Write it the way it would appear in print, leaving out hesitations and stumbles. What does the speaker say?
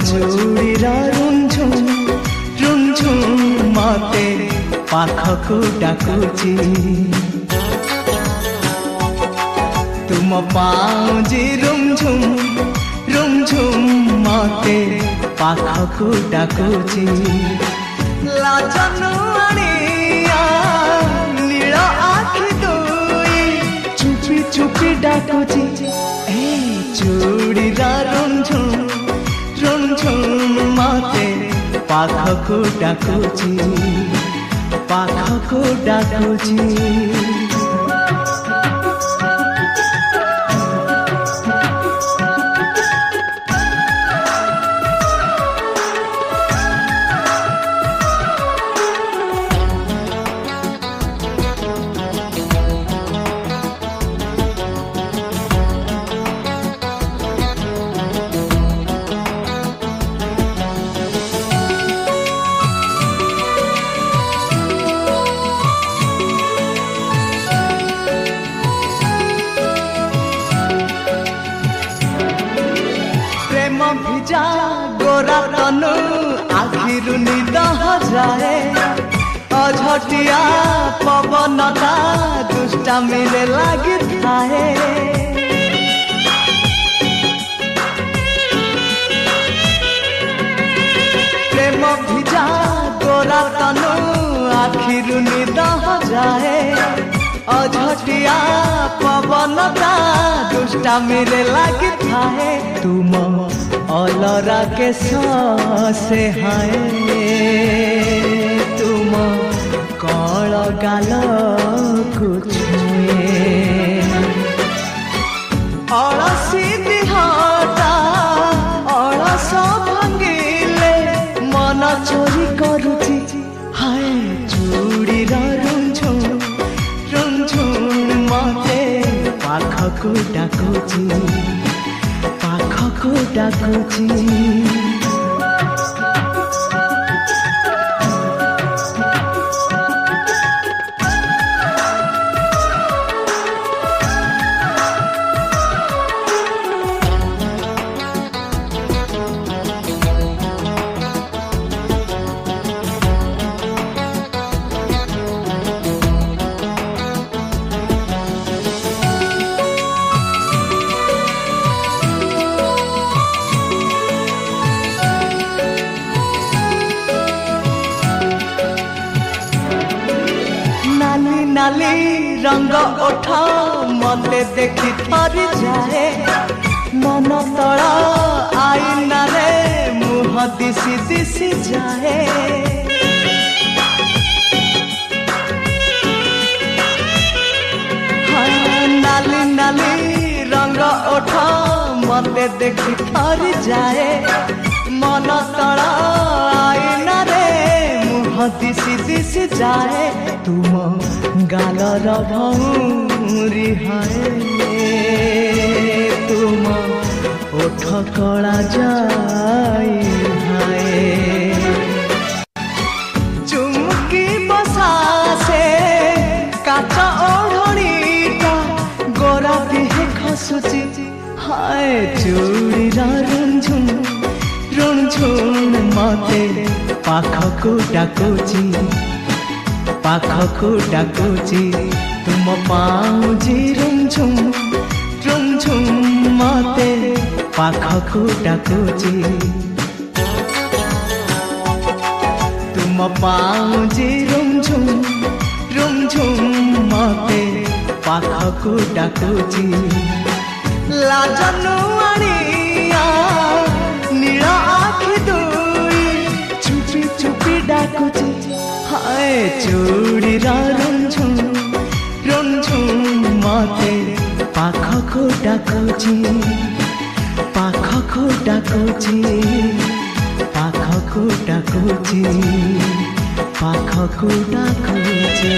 चूड़ीर रुंझुम मते पाखकु डाकुची तुम पाउजी रुंझुम मते पाखकु डाकुची लाजनु आनिया नील आखि दुई चुपी चुपी डाकुची ए चूड़ीर रुंझुम मते पाखकु डाकुची पाखकु डाकुची भिजा गोरा तनु आखिरु निद हजाए अझटिया पवनता दुष्टामीरे लागि थाए प्रेम भिजा गोरा तनु आखिरु निद हजाए अझटिया पवनता दुष्टामीरे लागि थाए तुम अलरा के से हाय तुम कल गाल छुए अलसी दिहटा अलस भांगिले मन चोरी करुची हाय चूड़ीर रुंझुम मते पाखकु डाकुची पाखकु डाकुची नाली रंग ओठ मते देखी थरी जाए मन तला आईना रे मुह दिसी दिसी जाए नाली नाली रंग ओठ मते देखी थरी जाए मन तला आईना रे मुह दिसी दिसी जाए तुम गालर भौरी हाय तुम ओठ कला जाई हाय चुमकी बसा से काच ओढ़णीटा गोरा देहे खसुची हाय चूड़ीर रुंझुम मते पाखकु डाकुची पाखकु डाकुची तुम पाउजी रुंझुम मते पाखकु डाकुची तुम पाउजी रुंझुम मते पाखकु डाकुची लाजनु आनिया नील आखि दुई चुपी चुपी डाकुची हाय चूड़ीर रुंझुम मते पाखकु डाकुची पाखकु डाकुची पाखकु डाकुची पाखकु डाकुची।